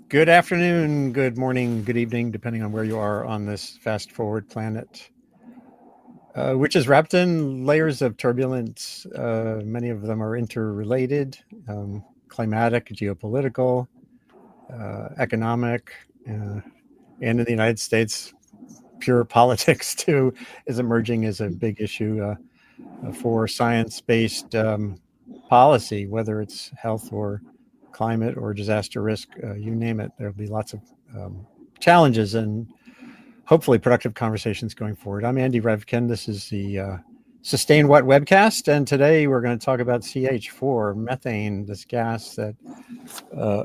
Good afternoon, good morning, good evening, depending on where you are on this fast forward planet, which is wrapped in layers of turbulence. Many of them are interrelated, climatic, geopolitical, economic, uh, and in the United States, pure politics too is emerging as a big issue for science based policy, whether it's health or climate or disaster risk, you name it. There'll be lots of challenges and hopefully productive conversations going forward. I'm Andy Revkin. This is the Sustain What webcast, and today we're going to talk about CH4, methane, this gas that uh,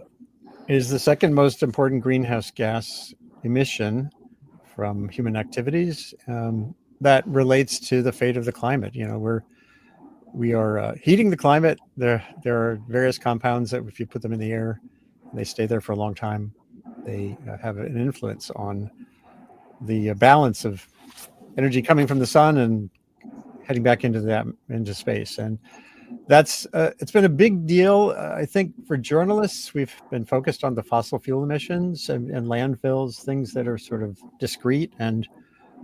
is the second most important greenhouse gas emission from human activities that relates to the fate of the climate. We are heating the climate. There are various compounds that, if you put them in the air, they stay there for a long time. They have an influence on the balance of energy coming from the sun and heading back into space. And that's it's been a big deal. I think for journalists, we've been focused on the fossil fuel emissions and landfills, things that are sort of discrete. And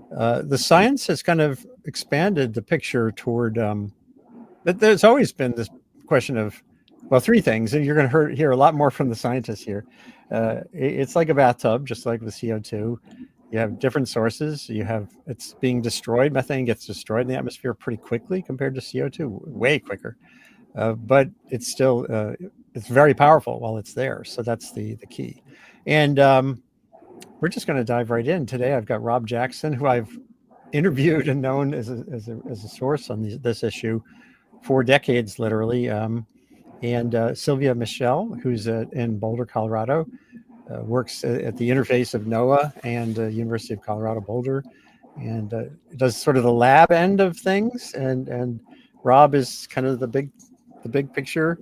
the science has kind of expanded the picture toward. But there's always been this question of, well, three things, and you're going to hear a lot more from the scientists here. It's like a bathtub, just like with CO2. You have different sources. It's being destroyed. Methane gets destroyed in the atmosphere pretty quickly compared to CO2, way quicker. But it's still it's very powerful while it's there. So that's the key. And we're just going to dive right in today. I've got Rob Jackson, who I've interviewed and known as a source on this issue for decades, literally, and Sylvia Michel, who's in Boulder, Colorado, works at the interface of NOAA and University of Colorado Boulder, and does sort of the lab end of things. And Rob is kind of the big picture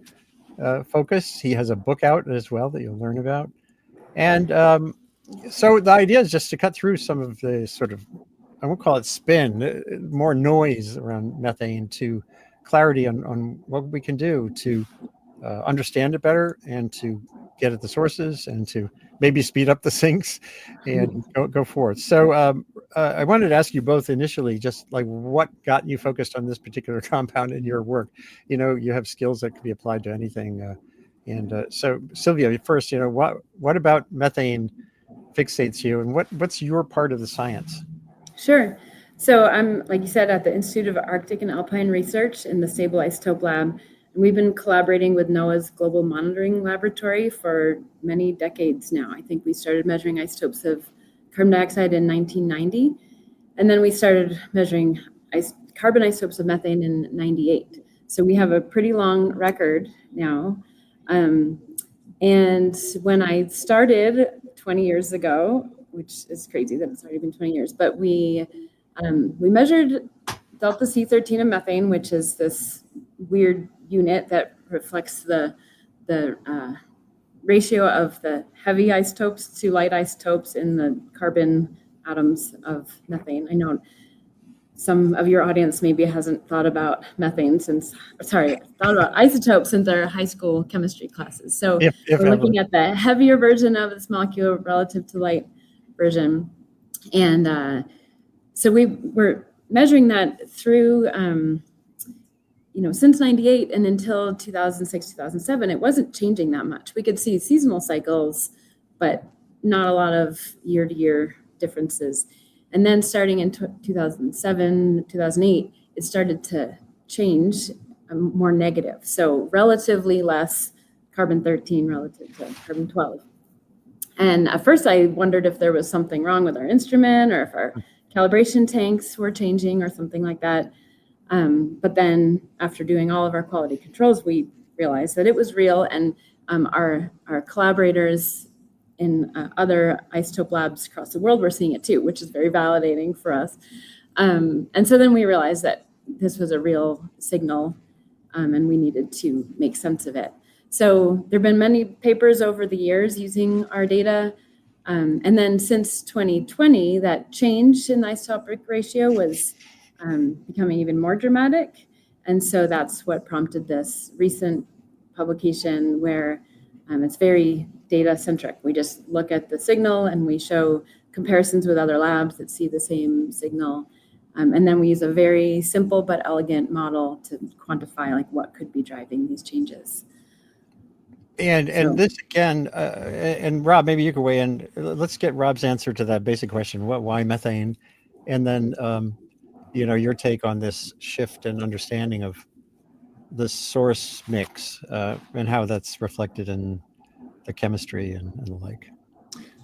focus. He has a book out as well that you'll learn about. And so the idea is just to cut through some of the sort of, I won't call it spin, more noise around methane, to clarity on what we can do to understand it better and to get at the sources and to maybe speed up the sinks and go forward. So I wanted to ask you both initially, just like what got you focused on this particular compound in your work? You have skills that can be applied to anything. So Sylvia, first, what about methane fixates you, and what's your part of the science? Sure. So I'm, like you said, at the Institute of Arctic and Alpine Research in the Stable Isotope Lab. And we've been collaborating with NOAA's Global Monitoring Laboratory for many decades now. I think we started measuring isotopes of carbon dioxide in 1990. And then we started measuring carbon isotopes of methane in 98. So we have a pretty long record now. And when I started 20 years ago, which is crazy that it's already been 20 years, but we measured delta C13 of methane, which is this weird unit that reflects the ratio of the heavy isotopes to light isotopes in the carbon atoms of methane. I know some of your audience maybe hasn't thought about thought about isotopes since their high school chemistry classes. So if we're looking at the heavier version of this molecule relative to light version. And so we were measuring that through, since 98 and until 2006, 2007, it wasn't changing that much. We could see seasonal cycles, but not a lot of year-to-year differences. And then starting in 2007, 2008, it started to change more negative. So relatively less carbon-13 relative to carbon-12. And at first I wondered if there was something wrong with our instrument or if our calibration tanks were changing or something like that. But then after doing all of our quality controls, we realized that it was real, and our collaborators in other isotope labs across the world were seeing it too, which is very validating for us. And so then we realized that this was a real signal, and we needed to make sense of it. So there have been many papers over the years using our data. And then since 2020, that change in the isotopic ratio was becoming even more dramatic. And so that's what prompted this recent publication where It's very data centric. We just look at the signal and we show comparisons with other labs that see the same signal. And then we use a very simple but elegant model to quantify like what could be driving these changes. And this again, and Rob, maybe you could weigh in. Let's get Rob's answer to that basic question: why methane? And then, your take on this shift and understanding of the source mix and how that's reflected in the chemistry and the like.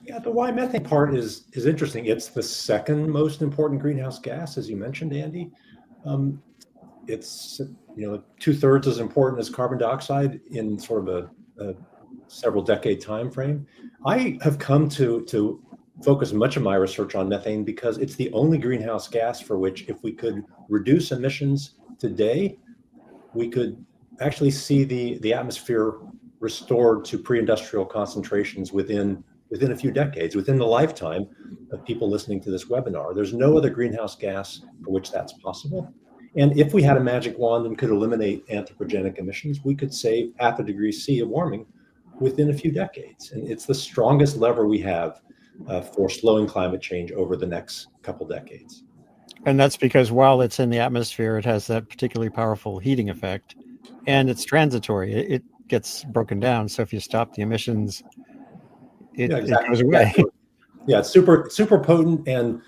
Yeah, the why methane part is interesting. It's the second most important greenhouse gas, as you mentioned, Andy. It's 2/3 as important as carbon dioxide in sort of a several decade time frame. I have come to focus much of my research on methane because it's the only greenhouse gas for which, if we could reduce emissions today, we could actually see the atmosphere restored to pre-industrial concentrations within a few decades, within the lifetime of people listening to this webinar. There's no other greenhouse gas for which that's possible. And if we had a magic wand and could eliminate anthropogenic emissions, we could save 0.5 degree C of warming within a few decades. And it's the strongest lever we have for slowing climate change over the next couple decades. And that's because while it's in the atmosphere, it has that particularly powerful heating effect, and it's transitory. It gets broken down. So if you stop the emissions, it goes away. Yeah, it's super potent, and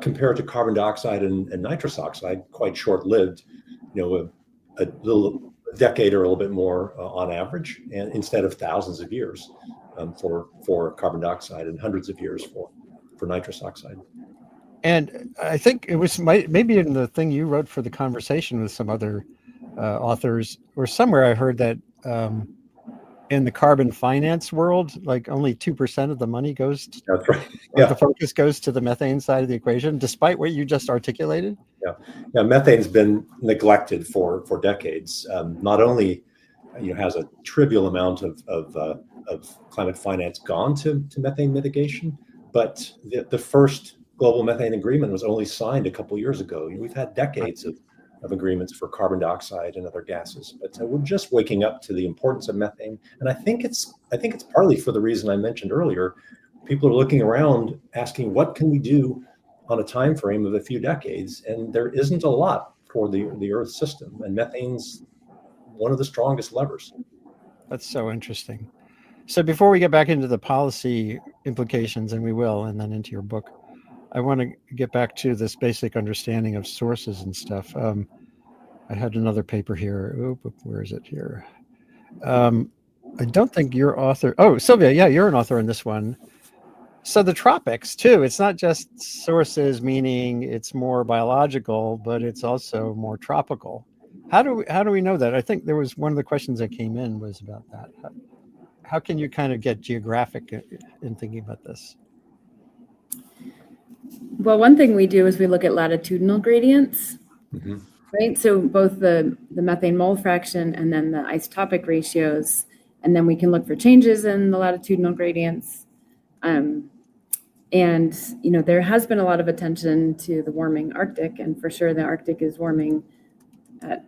compared to carbon dioxide and nitrous oxide, quite short-lived. A decade or a little bit more on average, and instead of thousands of years for carbon dioxide and hundreds of years for nitrous oxide. And I think it was maybe in the thing you wrote for the conversation with some other authors, or somewhere I heard that in the carbon finance world, like only 2% of the money goes to, that's right. Yeah. The focus goes to the methane side of the equation, despite what you just articulated. Yeah. Methane's been neglected for decades. Not only has a trivial amount of climate finance gone to methane mitigation, but the first global methane agreement was only signed a couple years ago. We've had decades of agreements for carbon dioxide and other gases, but we're just waking up to the importance of methane. And I think it's partly for the reason I mentioned earlier. People are looking around asking, what can we do on a time frame of a few decades? And there isn't a lot for the Earth system, and methane's one of the strongest levers. That's so interesting. So before we get back into the policy implications, and we will, and then into your book, I want to get back to this basic understanding of sources and stuff. I had another paper here. Where is it here? I don't think you're author. Oh, Sylvia, yeah, you're an author in this one. So the tropics too. It's not just sources, meaning it's more biological, but it's also more tropical. How do we know that? I think there was one of the questions that came in was about that. How can you kind of get geographic in thinking about this? Well, one thing we do is we look at latitudinal gradients, Mm-hmm. right? So both the methane mole fraction and then the isotopic ratios, and then we can look for changes in the latitudinal gradients. And there has been a lot of attention to the warming Arctic, and for sure the Arctic is warming at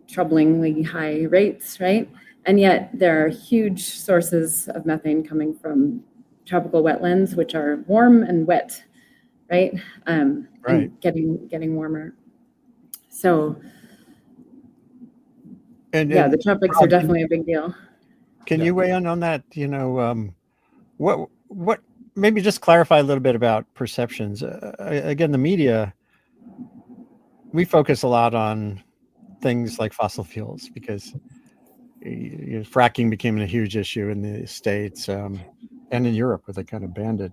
troublingly high rates, right? And yet there are huge sources of methane coming from tropical wetlands, which are warm and wet, right? Right. And getting warmer. So, the tropics are definitely a big deal. Can you weigh in on that? What? Maybe just clarify a little bit about perceptions. Again, the media, we focus a lot on things like fossil fuels because fracking became a huge issue in the States and in Europe, where they kind of banned it.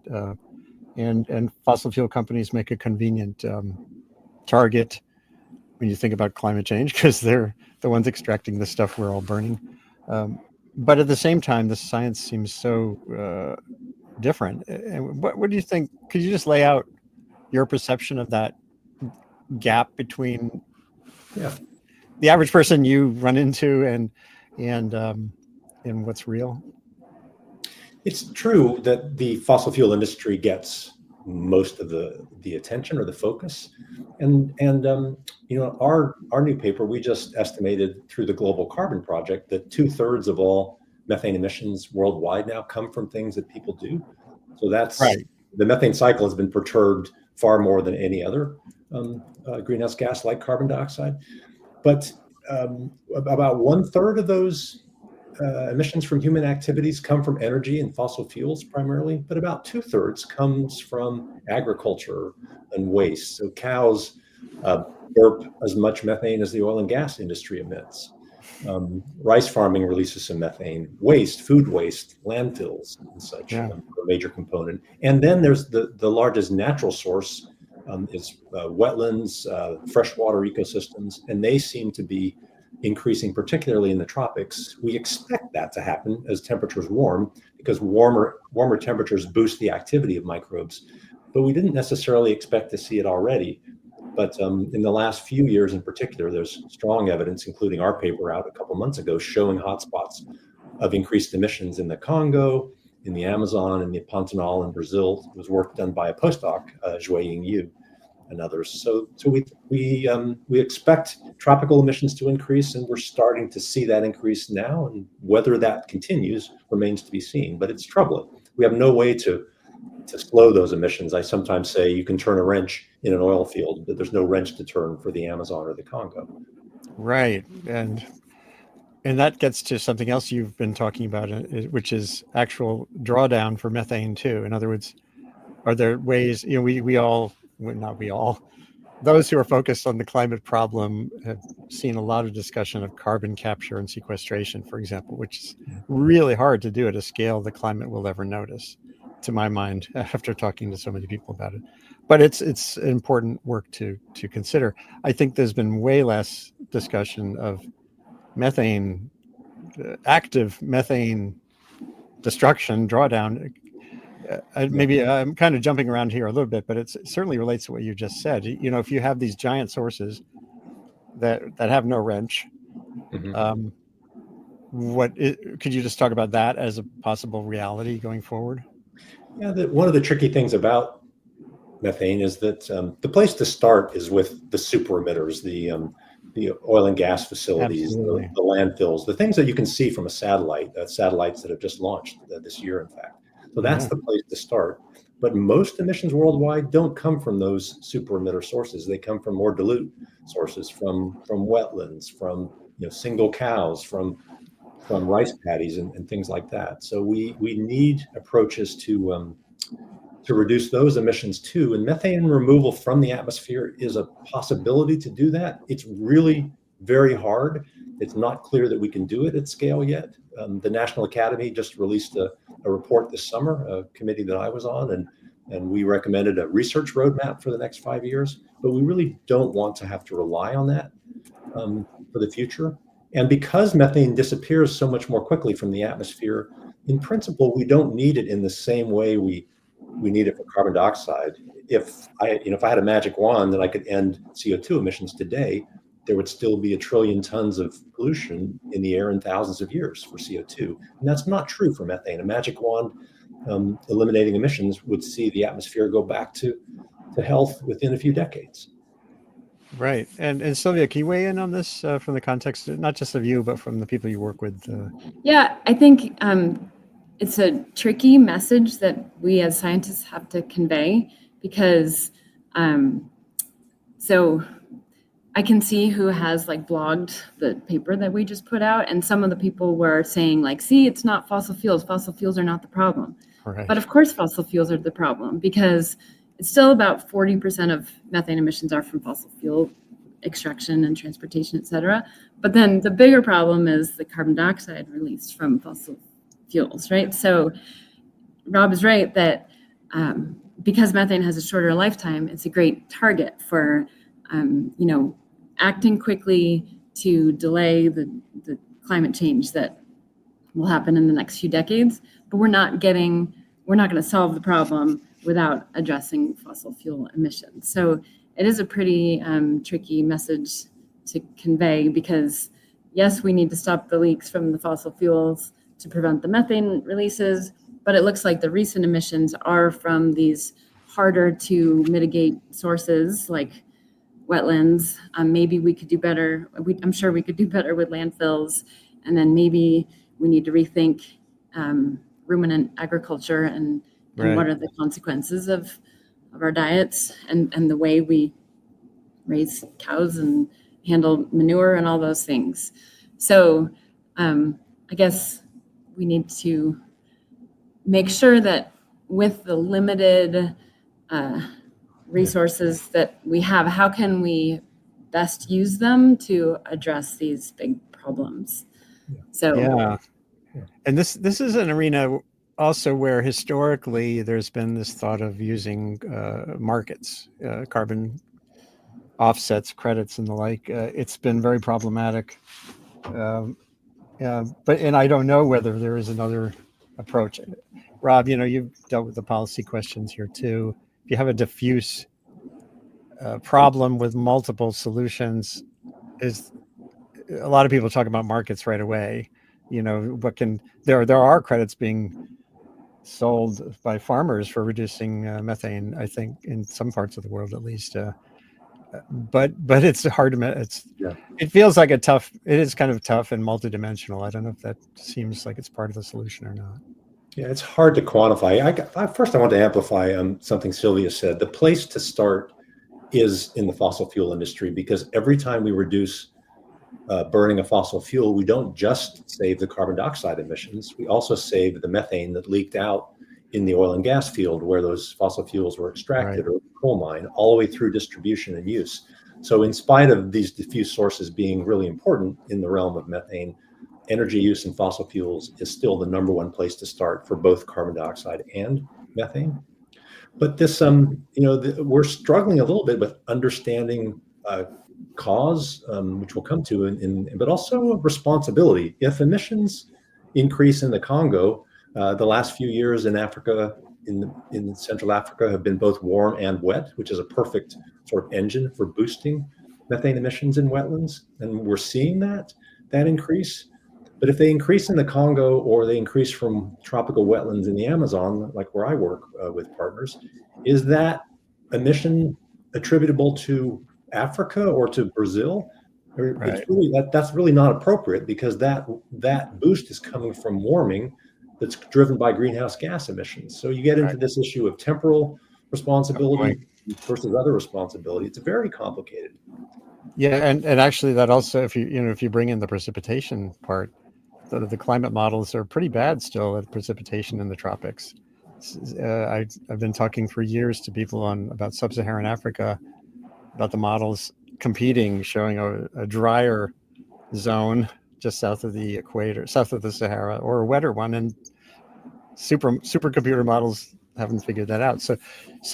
And fossil fuel companies make a convenient target when you think about climate change, because they're the ones extracting the stuff we're all burning. But at the same time, the science seems so different. And what do you think? Could you just lay out your perception of that gap between the average person you run into and what's real? It's true that the fossil fuel industry gets most of the attention or the focus, and our new paper, we just estimated through the Global Carbon Project that 2/3 of all methane emissions worldwide now come from things that people do. So that's Right. the methane cycle has been perturbed far more than any other greenhouse gas like carbon dioxide. But about 1/3 of those emissions from human activities come from energy and fossil fuels primarily, but about 2/3 comes from agriculture and waste. So cows burp as much methane as the oil and gas industry emits. Rice farming releases some methane. Waste, food waste, landfills and such Yeah. are a major component. And then there's the largest natural source is wetlands, freshwater ecosystems, and they seem to be increasing, particularly in the tropics. We expect that to happen as temperatures warm, because warmer temperatures boost the activity of microbes. But we didn't necessarily expect to see it already. But in the last few years in particular, there's strong evidence, including our paper out a couple months ago, showing hotspots of increased emissions in the Congo, in the Amazon, in the Pantanal in Brazil. It was work done by a postdoc, Zhuiying Yu, and others. So we expect tropical emissions to increase, and we're starting to see that increase now. And whether that continues remains to be seen. But it's troubling. We have no way to slow those emissions. I sometimes say you can turn a wrench in an oil field, but there's no wrench to turn for the Amazon or the Congo. Right. And that gets to something else you've been talking about, which is actual drawdown for methane too. In other words, are there ways, we all, well, not we all, those who are focused on the climate problem have seen a lot of discussion of carbon capture and sequestration, for example, which is really hard to do at a scale the climate will ever notice, to my mind, after talking to so many people about it. But it's important work to consider. I think there's been way less discussion of methane, active methane destruction, drawdown. Maybe I'm kind of jumping around here a little bit, but it certainly relates to what you just said. If you have these giant sources that have no wrench, Mm-hmm. Could you just talk about that as a possible reality going forward? Yeah, one of the tricky things about methane is that the place to start is with the super emitters, the oil and gas facilities, the landfills, the things that you can see from a satellite, satellites that have just launched this year, in fact. So that's the place to start. But most emissions worldwide don't come from those super emitter sources. They come from more dilute sources, from wetlands, from single cows, from rice paddies and things like that. So we need approaches to reduce those emissions too. And methane removal from the atmosphere is a possibility to do that. It's really very hard. It's not clear that we can do it at scale yet. The National Academy just released a report this summer, a committee that I was on, and we recommended a research roadmap for the next 5 years. But we really don't want to have to rely on that for the future. And because methane disappears so much more quickly from the atmosphere, in principle, we don't need it in the same way we need it for carbon dioxide. If I had a magic wand that I could end CO2 emissions today, there would still be 1 trillion tons of pollution in the air in thousands of years for CO2. And that's not true for methane. A magic wand eliminating emissions would see the atmosphere go back to health within a few decades. Right. And Sylvia, can you weigh in on this from the context, not just of you, but from the people you work with? Yeah, I think it's a tricky message that we as scientists have to convey, because so I can see who has blogged the paper that we just put out, and some of the people were saying see, it's not fossil fuels. Fossil fuels are not the problem. Right. But of course fossil fuels are the problem, because it's still about 40% of methane emissions are from fossil fuel extraction and transportation, et cetera. But then the bigger problem is the carbon dioxide released from fossil fuels, right? So Rob is right that because methane has a shorter lifetime, it's a great target for, acting quickly to delay the climate change that will happen in the next few decades. But we're not going to solve the problem without addressing fossil fuel emissions. So it is a pretty tricky message to convey, because yes, we need to stop the leaks from the fossil fuels to prevent the methane releases, but it looks like the recent emissions are from these harder to mitigate sources like wetlands. Maybe we could do better. I'm sure we could do better with landfills, and then maybe we need to rethink ruminant agriculture and Right. what are the consequences of our diets and the way we raise cows and handle manure and all those things. So I guess we need to make sure that with the limited resources that we have, how can we best use them to address these big problems? So Yeah. And this is an arena also where historically there's been this thought of using markets, carbon offsets, credits, and the like. It's been very problematic. And I don't know whether there is another approach. Rob, you've dealt with the policy questions here too. If you have a diffuse problem with multiple solutions, is a lot of people talk about markets right away. There are credits being sold by farmers for reducing methane, I think, in some parts of the world at least. But it's hard to it feels like it is kind of tough and multidimensional. I don't know if that seems like it's part of the solution or not. Yeah, it's hard to quantify. First, I want to amplify something Sylvia said. The place to start is in the fossil fuel industry, because every time we reduce burning a fossil fuel, we don't just save the carbon dioxide emissions, we also save the methane that leaked out in the oil and gas field where those fossil fuels were extracted, or coal mine, all the way through distribution and use. So in spite of these diffuse sources being really important in the realm of methane, energy use in fossil fuels is still the number one place to start for both carbon dioxide and methane. But this, we're struggling a little bit with understanding cause, which we'll come to, but also responsibility. If emissions increase in the Congo, the last few years in Africa, in Central Africa, have been both warm and wet, which is a perfect sort of engine for boosting methane emissions in wetlands. And we're seeing that increase. But if they increase in the Congo, or they increase from tropical wetlands in the Amazon, like where I work with partners, is that emission attributable to Africa or to Brazil? Right. It's really, that's really not appropriate, because that boost is coming from warming that's driven by greenhouse gas emissions. So you get into this issue of temporal responsibility versus other responsibility. It's very complicated. Yeah, and actually that also, if you bring in the precipitation part, the climate models are pretty bad still at precipitation in the tropics. I've been talking for years to people about sub-Saharan Africa, about the models competing, showing a drier zone just south of the equator, south of the Sahara, or a wetter one, and supercomputer models haven't figured that out. So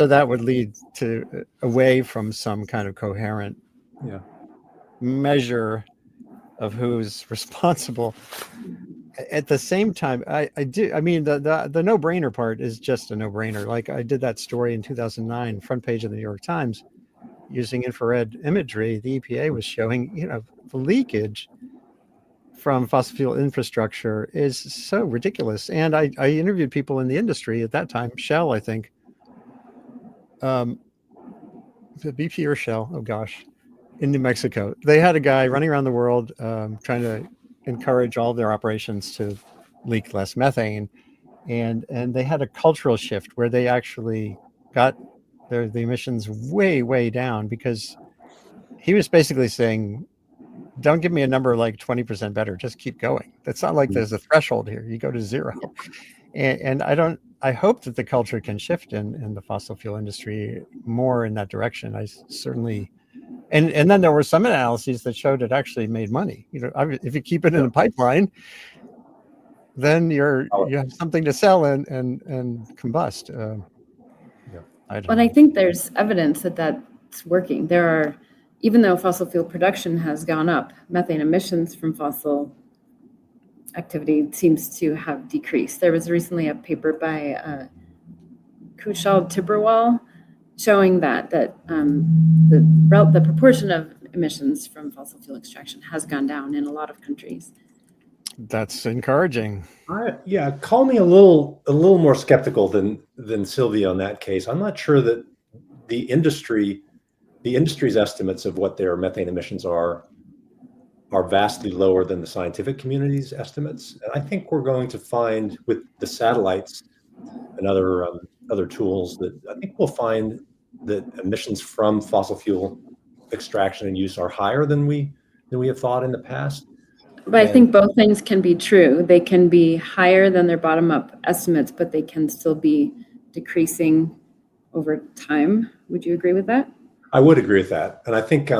that would lead to away from some kind of coherent measure of who's responsible. At the same time, the no-brainer part is just a no-brainer. Like, I did that story in 2009, front page of the New York Times, using infrared imagery. The EPA was showing, the leakage from fossil fuel infrastructure is so ridiculous. And I interviewed people in the industry at that time, Shell, I think, the BP or Shell, oh gosh, in New Mexico. They had a guy running around the world trying to encourage all of their operations to leak less methane, and they had a cultural shift where they actually got the emissions way down, because he was basically saying, don't give me a number like 20% better, just keep going. It's not like there's a threshold here, you go to zero. And I hope that the culture can shift in the fossil fuel industry more in that direction. I certainly. And then there were some analyses that showed it actually made money. If you keep it in a pipeline, then you have something to sell and combust. But I think there's evidence that that's working. Even though fossil fuel production has gone up, methane emissions from fossil activity seems to have decreased. There was recently a paper by Kushal Tibrewal showing that the proportion of emissions from fossil fuel extraction has gone down in a lot of countries. That's encouraging. Call me a little more skeptical than Sylvia on that case. I'm not sure that the industry's estimates of what their methane emissions are are vastly lower than the scientific community's estimates. And I think we're going to find with the satellites and other tools that I think we'll find that emissions from fossil fuel extraction and use are higher than we have thought in the past. But I think both things can be true. They can be higher than their bottom-up estimates, but they can still be decreasing over time. Would you agree with that? I would agree with that, and I think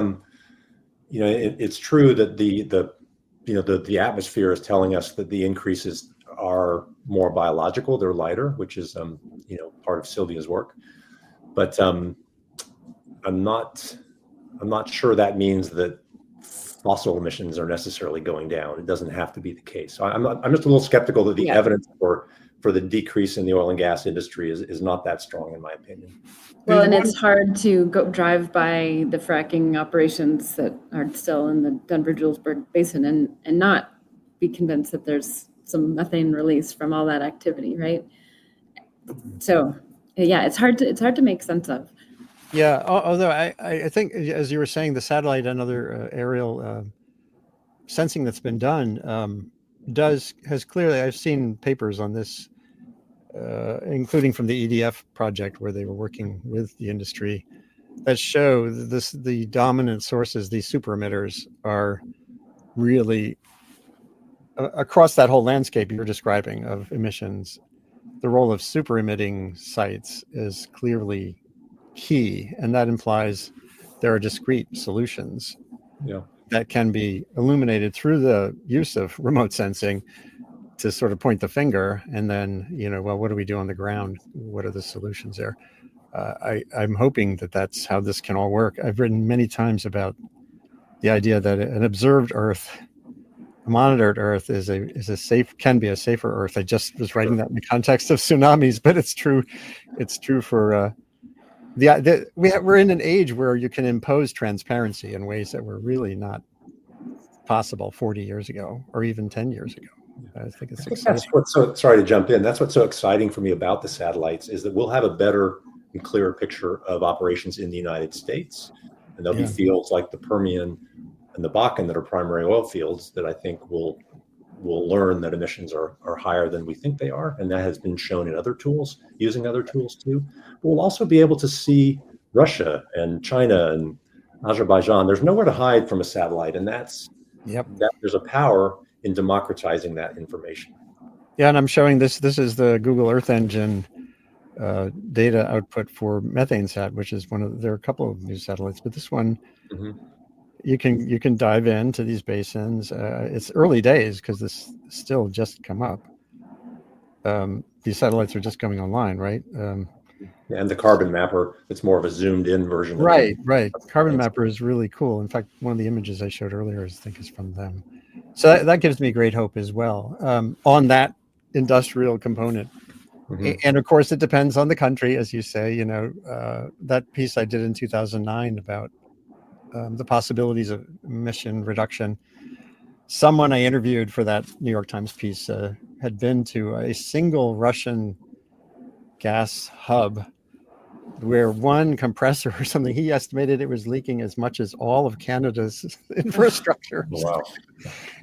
it's true that the atmosphere is telling us that the increases are more biological. They're lighter, which is part of Sylvia's work. But I'm not sure that means that fossil emissions are necessarily going down. It doesn't have to be the case. So I'm just a little skeptical that the evidence for the decrease in the oil and gas industry is not that strong, in my opinion. Well, and it's hard to go drive by the fracking operations that are still in the Denver-Julesburg Basin and not be convinced that there's some methane release from all that activity, right? So, yeah, it's hard to make sense of. Yeah, although I think, as you were saying, the satellite and other aerial sensing that's been done has clearly, I've seen papers on this, including from the EDF project where they were working with the industry, that show the dominant sources, these super emitters, are really across that whole landscape you're describing of emissions. The role of super emitting sites is clearly key, and that implies there are discrete solutions that can be illuminated through the use of remote sensing to sort of point the finger, and then well, what do we do on the ground? What are the solutions there? I'm hoping that that's how this can all work. I've written many times about the idea that an observed Earth, a monitored Earth, can be a safer Earth. I just was writing that in the context of tsunamis, but it's true. It's true for we're in an age where you can impose transparency in ways that were really not possible 40 years ago or even 10 years ago. I think it's exciting. That's what's sorry to jump in. That's what's so exciting for me about the satellites is that we'll have a better and clearer picture of operations in the United States. And there'll be fields like the Permian and the Bakken that are primary oil fields that I think will learn that emissions are higher than we think they are. And that has been shown in other tools, using other tools too. But we'll also be able to see Russia and China and Azerbaijan. There's nowhere to hide from a satellite. And there's a power in democratizing that information. Yeah, and I'm showing this. This is the Google Earth Engine data output for Methanesat, which is there are a couple of new satellites, but this one, you can dive into these basins. It's early days because this still just come up. These satellites are just coming online, right? And the carbon mapper, it's more of a zoomed in version. Right. Carbon mapper is really cool. In fact, one of the images I showed earlier is from them. So that gives me great hope as well on that industrial component. And of course, it depends on the country, as you say. That piece I did in 2009 about the possibilities of emission reduction. Someone I interviewed for that New York Times piece had been to a single Russian gas hub where one compressor or something, he estimated it was leaking as much as all of Canada's infrastructure. Wow.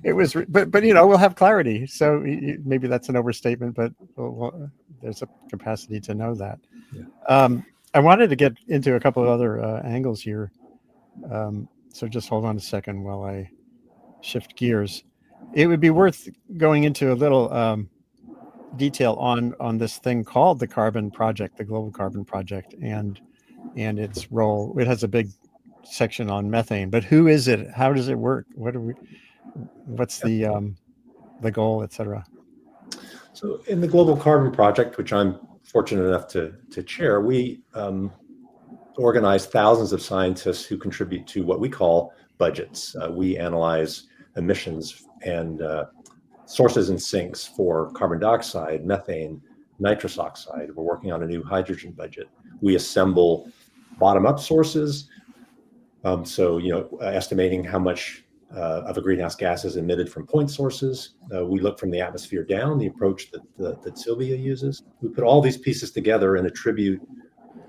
It was, but we'll have clarity. So maybe that's an overstatement, but there's a capacity to know that. Yeah. I wanted to get into a couple of other angles here. So just hold on a second while I shift gears. It would be worth going into a little detail on this thing called the Carbon Project, the Global Carbon Project, and its role. It has a big section on methane, but who is it? How does it work? What's the goal, et cetera? So in the Global Carbon Project, which I'm fortunate enough to chair, we organize thousands of scientists who contribute to what we call budgets. We analyze emissions and sources and sinks for carbon dioxide, methane, nitrous oxide. We're working on a new hydrogen budget. We assemble bottom-up sources. Estimating how much of a greenhouse gas is emitted from point sources. We look from the atmosphere down, the approach that Sylvia uses. We put all these pieces together and attribute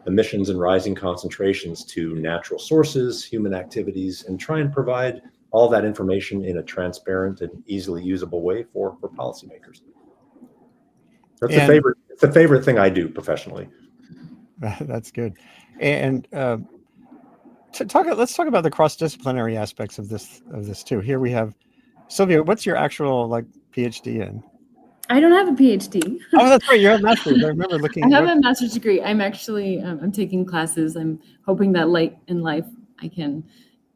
emissions and rising concentrations to natural sources, human activities, and try and provide all that information in a transparent and easily usable way for policymakers. That's a favorite. It's a favorite thing I do professionally. That's good. And let's talk about the cross-disciplinary aspects of this too. Here we have Sylvia. What's your actual PhD in? I don't have a PhD. Oh, that's right. You have a master's. I remember looking. I have a master's degree. I'm actually I'm taking classes. I'm hoping that late in life I can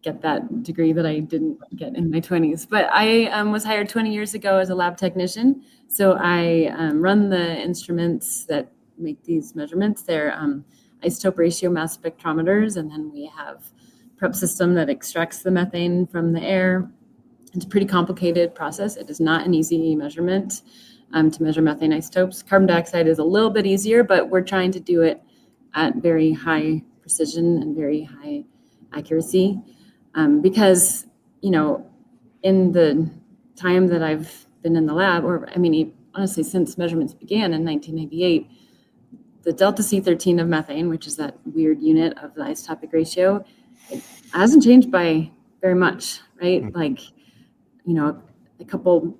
get that degree that I didn't get in my 20s. But I was hired 20 years ago as a lab technician. So I run the instruments that make these measurements. They're isotope ratio mass spectrometers, and then we have prep system that extracts the methane from the air. It's a pretty complicated process. It is not an easy measurement to measure methane isotopes. Carbon dioxide is a little bit easier, but we're trying to do it at very high precision and very high accuracy because, in the time that I've been in the lab, honestly, since measurements began in 1998, the delta C13 of methane, which is that weird unit of the isotopic ratio, it hasn't changed by very much, right? A couple,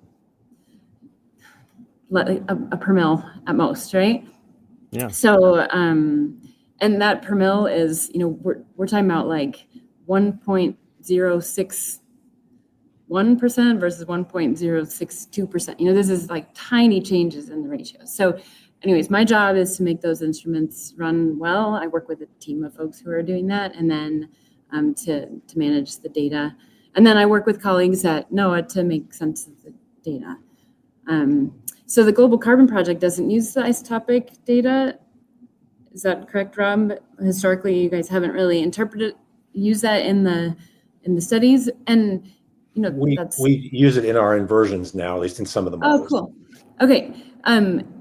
a per mil at most, right? Yeah. So, and that per mil is, we're talking about 1.061% versus 1.062%. This is tiny changes in the ratio. So anyways, my job is to make those instruments run well. I work with a team of folks who are doing that, and then to manage the data. And then I work with colleagues at NOAA to make sense of the data. So the Global Carbon Project doesn't use the isotopic data. Is that correct, Rob? Historically, you guys haven't really used that in the studies, and we use it in our inversions now, at least in some of the models. Oh, cool. Okay.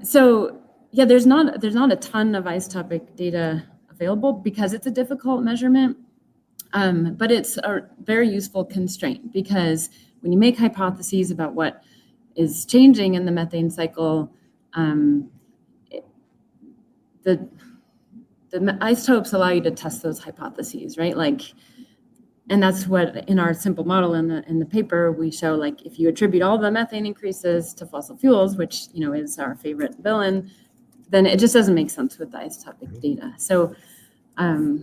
So yeah, there's not a ton of isotopic data available because it's a difficult measurement. But it's a very useful constraint because when you make hypotheses about what is changing in the methane cycle, the isotopes allow you to test those hypotheses, right? And that's what in our simple model in the paper we show. If you attribute all the methane increases to fossil fuels, which is our favorite villain, then it just doesn't make sense with the isotopic data. So I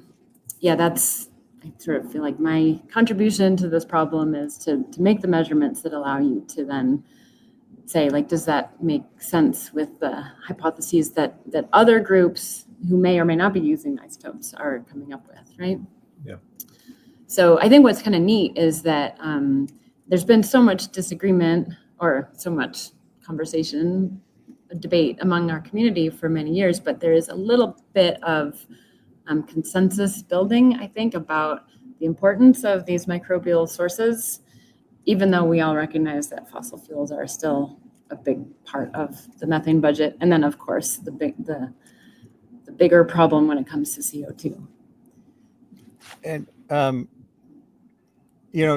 sort of feel like my contribution to this problem is to make the measurements that allow you to then say, does that make sense with the hypotheses that other groups who may or may not be using isotopes are coming up with, right? Yeah. So I think what's kind of neat is that there's been so much disagreement or so much conversation, debate among our community for many years, but there is a little bit of consensus building, I think, about the importance of these microbial sources, even though we all recognize that fossil fuels are still a big part of the methane budget. And then, of course, the bigger problem when it comes to CO2. And,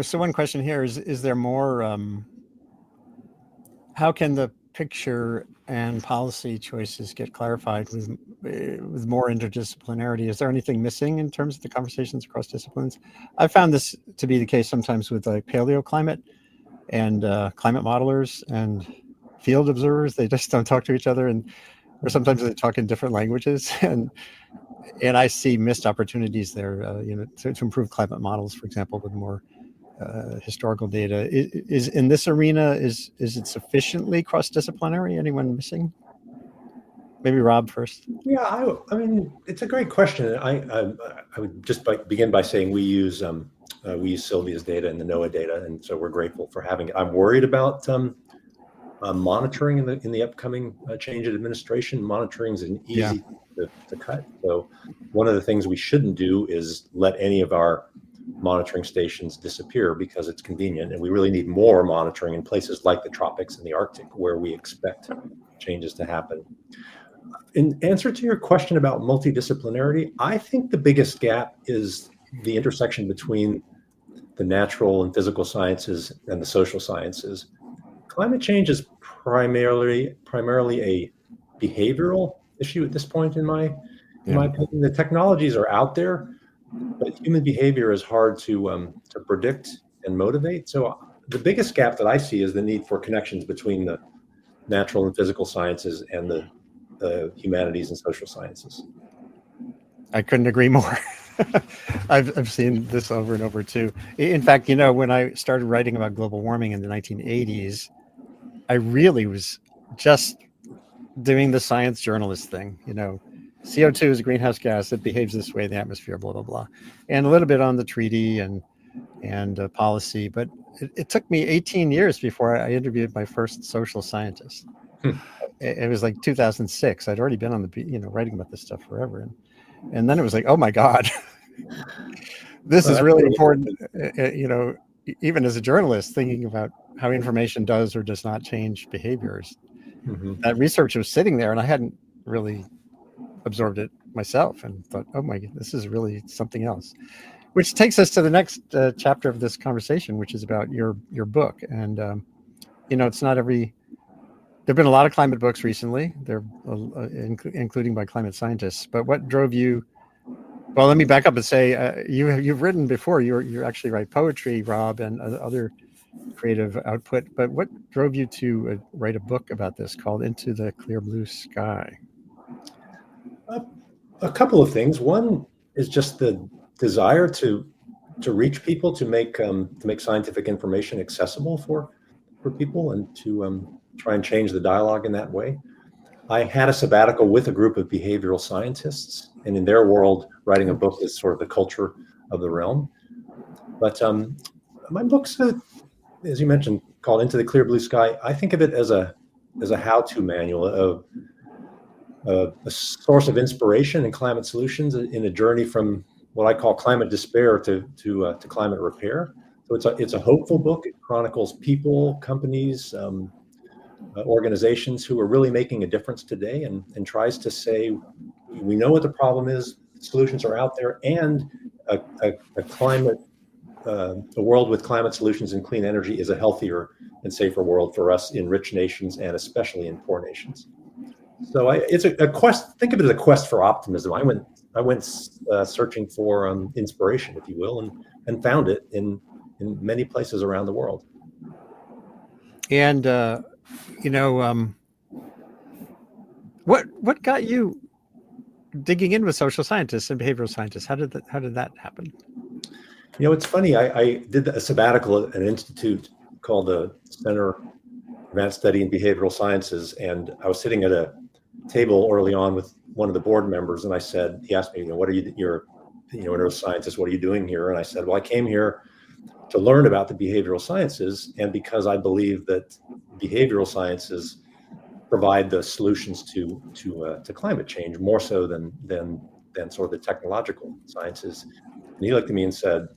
so one question here is there more, how can the picture and policy choices get clarified with more interdisciplinarity? Is there anything missing in terms of the conversations across disciplines? I found this to be the case sometimes with paleoclimate and climate modelers and field observers. They just don't talk to each other, or sometimes they talk in different languages, and I see missed opportunities there. To improve climate models, for example, with more historical data. Is in this arena, is it sufficiently cross-disciplinary? Anyone missing? Maybe Rob first. Yeah, I mean, it's a great question. I would just begin by saying we use Sylvia's data and the NOAA data, and so we're grateful for having it. I'm worried about monitoring in the upcoming change in administration. Monitoring is an easy to cut. So one of the things we shouldn't do is let any of our monitoring stations disappear because it's convenient, and we really need more monitoring in places like the tropics and the Arctic where we expect changes to happen. In answer to your question about multidisciplinarity, I think the biggest gap is the intersection between the natural and physical sciences and the social sciences. Climate change is primarily a behavioral issue at this point, in my opinion. The technologies are out there, but human behavior is hard to predict and motivate. So the biggest gap that I see is the need for connections between the natural and physical sciences and the humanities and social sciences. I couldn't agree more. I've seen this over and over too. In fact, when I started writing about global warming in the 1980s, I really was just doing the science journalist thing. CO2 is a greenhouse gas that behaves this way in the atmosphere, blah, blah, blah. And a little bit on the treaty and policy. But it took me 18 years before I interviewed my first social scientist. It was like 2006. I'd already been on the, writing about this stuff forever. And then it was like, oh my God, this is really important. Even as a journalist, thinking about how information does or does not change behaviors. Mm-hmm. That research was sitting there and I hadn't really absorbed it myself and thought, oh my God, this is really something else. Which takes us to the next chapter of this conversation, which is about your book. And, it's not every... There have been a lot of climate books recently, including by climate scientists. But what drove you? Well, let me back up and say you've written before. You actually write poetry, Rob, and other creative output. But what drove you to write a book about this called "Into the Clear Blue Sky"? A couple of things. One is just the desire to reach people, to make scientific information accessible for people, and to try and change the dialogue in that way. I had a sabbatical with a group of behavioral scientists, and in their world, writing a book is sort of the culture of the realm. But my book's, as you mentioned, called "Into the Clear Blue Sky." I think of it as a how-to manual, a source of inspiration in climate solutions, in a journey from what I call climate despair to climate repair. So it's a hopeful book. It chronicles people, companies, organizations who are really making a difference today, and tries to say, we know what the problem is, solutions are out there, and a world with climate solutions and clean energy is a healthier and safer world for us in rich nations, and especially in poor nations. So it's a quest. Think of it as a quest for optimism. I went searching for inspiration, if you will, and found it in many places around the world. And what got you digging in with social scientists and behavioral scientists? How did that happen? It's funny. I did a sabbatical at an institute called the Center for Advanced Study in Behavioral Sciences, and I was sitting at a table early on with one of the board members, and he asked me, what are you? You're a neuroscientist. What are you doing here? And I said, well, I came here to learn about the behavioral sciences, and because I believe that behavioral sciences provide the solutions to climate change more so than sort of the technological sciences. And he looked at me and said,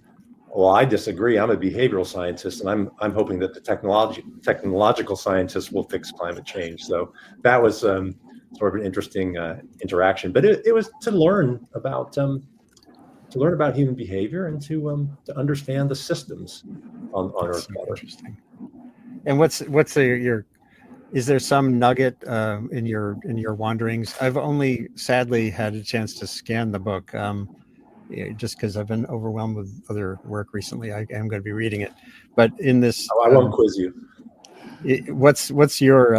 well, I disagree. I'm a behavioral scientist, and I'm hoping that the technological scientists will fix climate change. So that was sort of an interesting interaction. But it was to learn about human behavior and to understand the systems on Earth better. Interesting. And what's your? Is there some nugget in your wanderings? I've only sadly had a chance to scan the book, just because I've been overwhelmed with other work recently. I am going to be reading it, but in this, I won't quiz you. What's your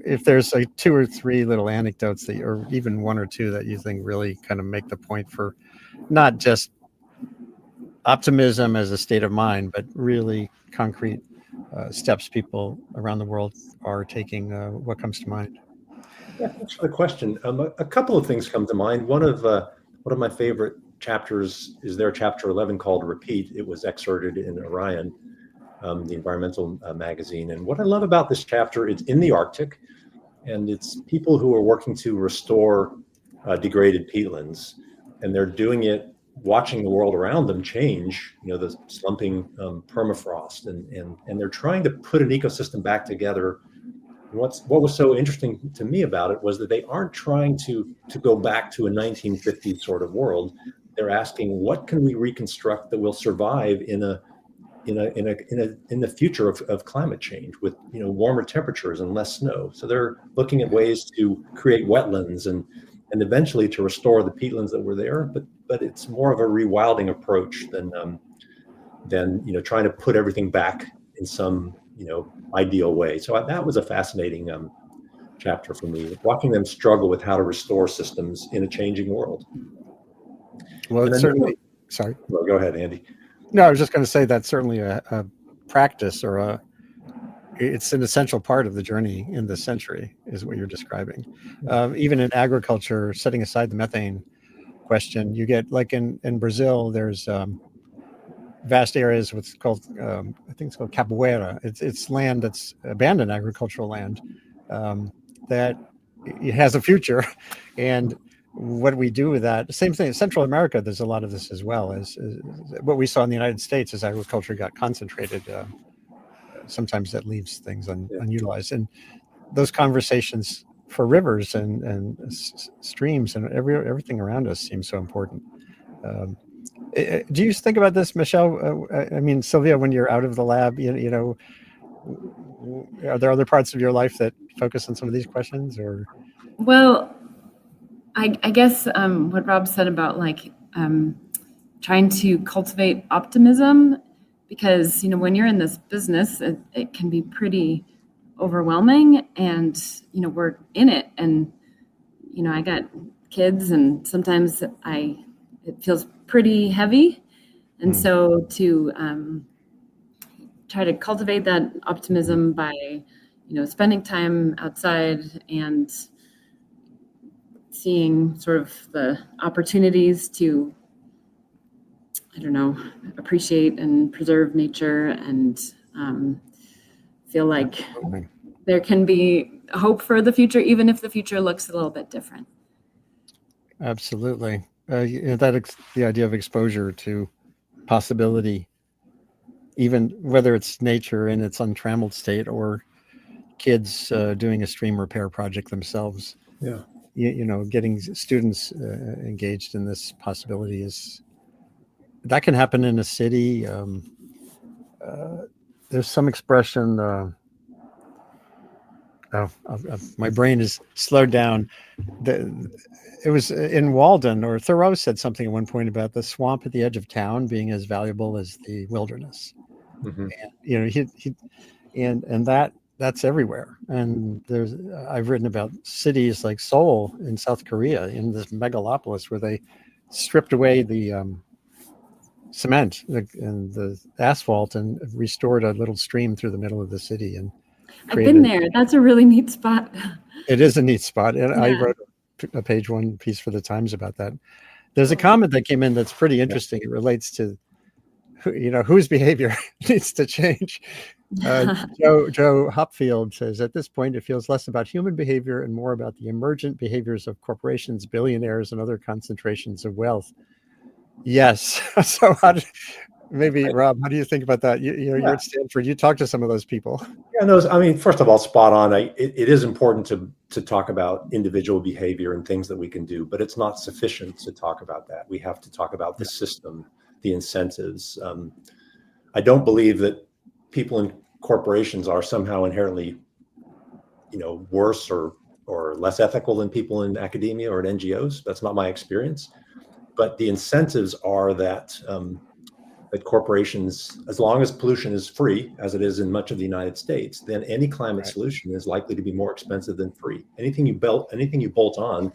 if there's like 2 or 3 little anecdotes that, or even 1 or 2 that you think really kind of make the point for not just optimism as a state of mind, but really concrete steps people around the world are taking, what comes to mind? Yeah, thanks for the question. A couple of things come to mind. One of my favorite chapters is their chapter 11 called "Repeat." It was excerpted in Orion, the environmental magazine. And what I love about this chapter, it's in the Arctic, and it's people who are working to restore degraded peatlands, and they're doing it watching the world around them change, the slumping permafrost, and they're trying to put an ecosystem back together. And what was so interesting to me about it was that they aren't trying to go back to a 1950s sort of world. They're asking, what can we reconstruct that will survive in the future of climate change with warmer temperatures and less snow? So they're looking at ways to create wetlands and eventually to restore the peatlands that were there, but it's more of a rewilding approach than than trying to put everything back in some ideal way. So that was a fascinating chapter for me, watching them struggle with how to restore systems in a changing world. Well, it's certainly. Sorry. Well, go ahead, Andy. No, I was just going to say that's certainly a practice, or it's an essential part of the journey in this century, is what you're describing. Even in agriculture, setting aside the methane question, you get, like in Brazil, there's vast areas what's called, I think it's called capoeira. It's land that's abandoned agricultural land that it has a future, and what we do with that, same thing in Central America. There's a lot of this as well. As what we saw in the United States as agriculture got concentrated. Sometimes that leaves things unutilized, and those conversations for rivers and streams and everything around us seems so important. Do you think about this, Michelle? I mean, Sylvia, when you're out of the lab, are there other parts of your life that focus on some of these questions, or? Well, I guess what Rob said about trying to cultivate optimism, because when you're in this business, it can be pretty overwhelming, and we're in it, and I got kids, and sometimes it feels pretty heavy, and so to try to cultivate that optimism by spending time outside and seeing sort of the opportunities to, appreciate and preserve nature, and feel like there can be hope for the future, even if the future looks a little bit different. Absolutely. The idea of exposure to possibility, even whether it's nature in its untrammeled state or kids doing a stream repair project themselves. Yeah. Getting students engaged in this possibility that can happen in a city. There's some expression. My brain is slowed down. It was in Walden, or Thoreau said something at one point about the swamp at the edge of town being as valuable as the wilderness. Mm-hmm. And that's everywhere. And I've written about cities like Seoul in South Korea, in this megalopolis, where they stripped away the cement and the asphalt and restored a little stream through the middle of the city. And I've been there. That's a really neat spot. It is a neat spot. And I wrote a page one piece for the Times about that. There's a comment that came in that's pretty interesting. It relates to, whose behavior needs to change. Joe Hopfield says, at this point, it feels less about human behavior and more about the emergent behaviors of corporations, billionaires, and other concentrations of wealth. Yes. So maybe, Rob, how do you think about that? You're at Stanford. You talk to some of those people. Yeah, first of all, spot on. It is important to talk about individual behavior and things that we can do, but it's not sufficient to talk about that. We have to talk about the system, the incentives. I don't believe that people in corporations are somehow inherently, worse or less ethical than people in academia or at NGOs. That's not my experience. But the incentives are that corporations, as long as pollution is free, as it is in much of the United States, then any climate solution is likely to be more expensive than free. Anything you bolt on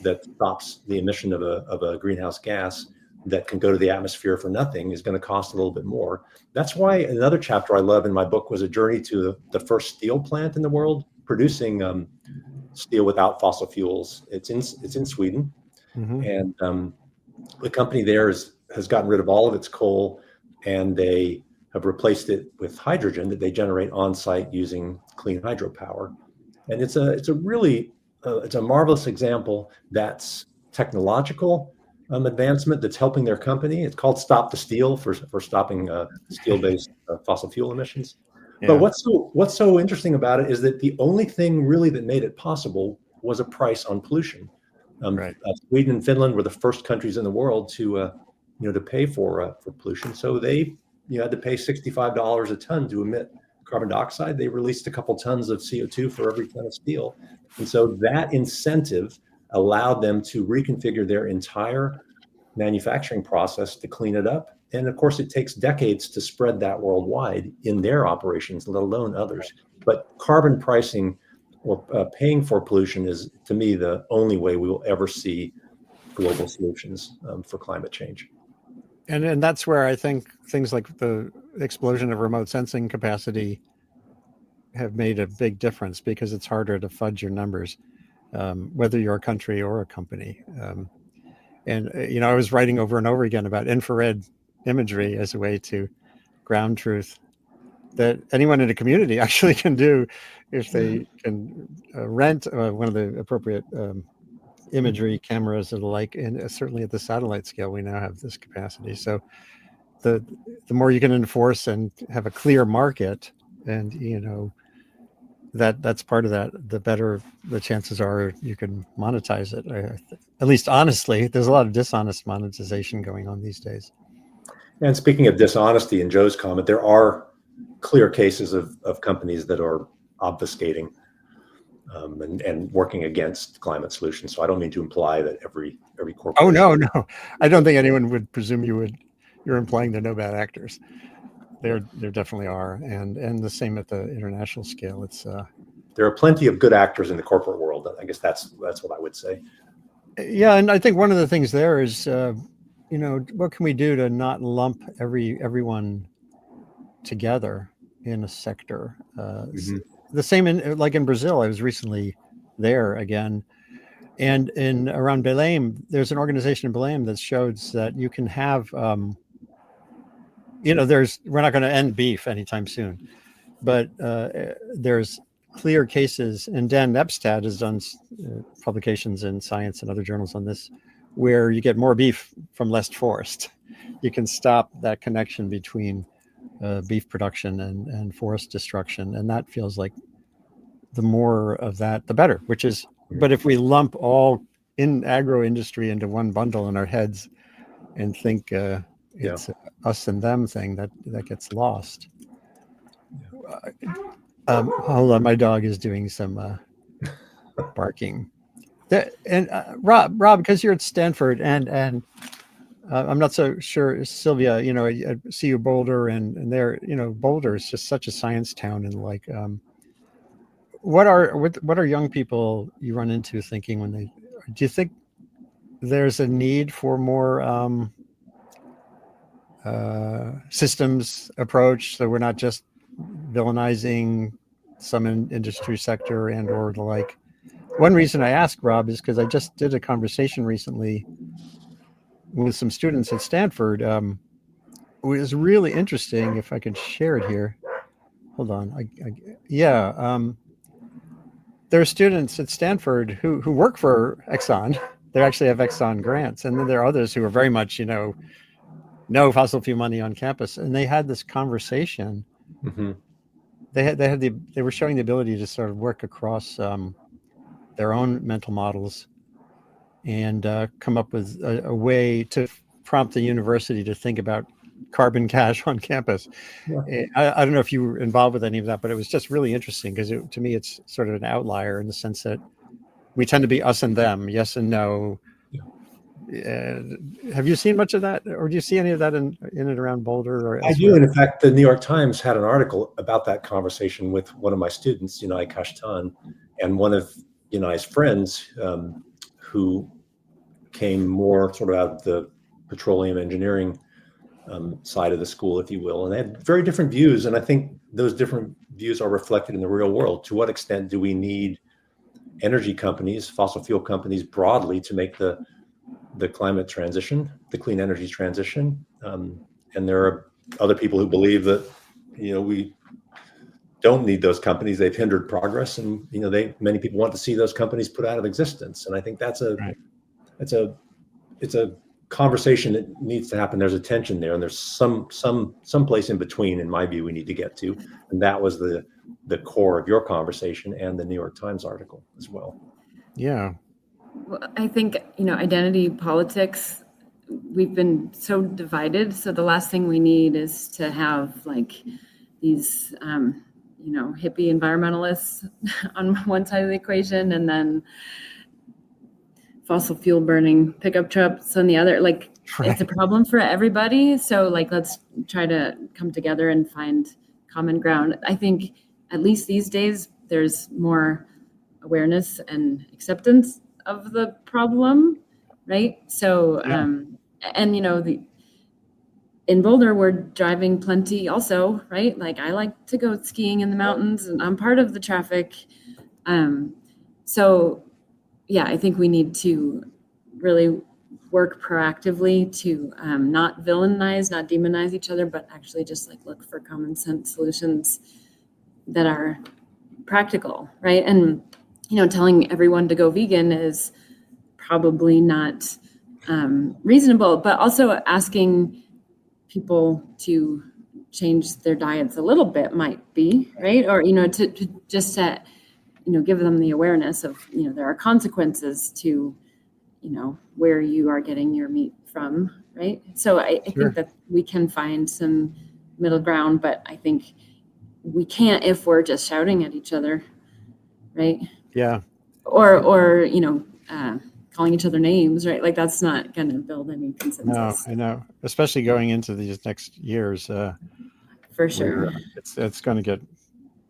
that stops the emission of a greenhouse gas that can go to the atmosphere for nothing is going to cost a little bit more. That's why another chapter I love in my book was a journey to the first steel plant in the world producing steel without fossil fuels. It's in Sweden. Mm-hmm. And the company there has gotten rid of all of its coal, and they have replaced it with hydrogen that they generate on site using clean hydropower. And it's a really marvelous example that's technological advancement that's helping their company. It's called Stop the Steal for stopping steel-based fossil fuel emissions. Yeah. But what's so interesting about it is that the only thing really that made it possible was a price on pollution. Sweden and Finland were the first countries in the world to pay for pollution. So they had to pay $65 a ton to emit carbon dioxide. They released a couple tons of CO2 for every ton of steel. And so that incentive allowed them to reconfigure their entire manufacturing process to clean it up And of course, it takes decades to spread that worldwide in their operations, let alone others. But carbon pricing or paying for pollution is, to me, the only way we will ever see global solutions for climate change. And that's where I think things like the explosion of remote sensing capacity have made a big difference, because it's harder to fudge your numbers, whether you're a country or a company. And I was writing over and over again about infrared imagery as a way to ground truth that anyone in a community actually can do if they can rent one of the appropriate imagery cameras and the like. And certainly at the satellite scale, we now have this capacity. So the more you can enforce and have a clear market, and that's part of that, the better the chances are you can monetize it. At least honestly, there's a lot of dishonest monetization going on these days. And speaking of dishonesty, in Joe's comment, there are clear cases of companies that are obfuscating and working against climate solutions. So I don't mean to imply that every corporation. Oh no, I don't think anyone would presume you're implying there are no bad actors. There definitely are, and the same at the international scale. It's there are plenty of good actors in the corporate world. I guess that's what I would say. Yeah, and I think one of the things there is, what can we do to not lump everyone together in a sector? The same like in Brazil. I was recently there again, and in around Belém, there's an organization in Belém that shows that you can have. We're not going to end beef anytime soon, but there's clear cases, and Dan Epstad has done publications in Science and other journals on this, where you get more beef from less forest. You can stop that connection between beef production and forest destruction, and that feels like the more of that, the better. But if we lump all in agro industry into one bundle in our heads and think it's us and them thing, that gets lost. Hold on, my dog is doing some barking. Rob, because you're at Stanford, and I'm not so sure, Sylvia. I see you Boulder, and there, Boulder is just such a science town, and like, what are young people you run into thinking when they? Do you think there's a need for more systems approach, so we're not just villainizing some industry sector and or the like? One reason I ask, Rob, is because I just did a conversation recently with some students at Stanford. It was really interesting. If I could share it here. Hold on. There are students at Stanford who work for Exxon. They actually have Exxon grants. And then there are others who are very much, no fossil fuel money on campus. And they had this conversation. Mm-hmm. They were showing the ability to sort of work across their own mental models and come up with a way to prompt the university to think about carbon cash on campus. Yeah. I don't know if you were involved with any of that, but it was just really interesting because to me, it's sort of an outlier in the sense that we tend to be us and them, yes and no. Yeah. Have you seen much of that, or do you see any of that in and around Boulder? Or I do, and in fact, the New York Times had an article about that conversation with one of my students, Unai Kashtan, and one of Unai's friends who came more sort of out of the petroleum engineering side of the school, if you will, and they had very different views. And I think those different views are reflected in the real world. To what extent do we need energy companies, fossil fuel companies broadly, to make the climate transition, the clean energy transition? And there are other people who believe that, we don't need those companies. They've hindered progress, and many people want to see those companies put out of existence. And I think that's it's a conversation that needs to happen. There's a tension there, and there's some place in between, in my view, we need to get to. And that was the core of your conversation and the New York Times article as well. Yeah. Well, I think, identity politics, we've been so divided. So the last thing we need is to have like these, hippie environmentalists on one side of the equation, and then fossil fuel burning pickup trucks on the other. Like it's a problem for everybody. So like let's try to come together and find common ground. I think at least these days there's more awareness and acceptance of the problem, right? So and in Boulder, we're driving plenty also, right? Like I like to go skiing in the mountains and I'm part of the traffic. So yeah, I think we need to really work proactively to not villainize, not demonize each other, but actually just like look for common sense solutions that are practical, right? And, telling everyone to go vegan is probably not reasonable, but also asking people to change their diets a little bit might be, right? Or, to just set, give them the awareness of, there are consequences to, where you are getting your meat from, right? So I think that we can find some middle ground, but I think we can't if we're just shouting at each other, right? Yeah. Or calling each other names, right? Like that's not going to build any consensus. No, I know, especially going into these next years. For sure. It's going to get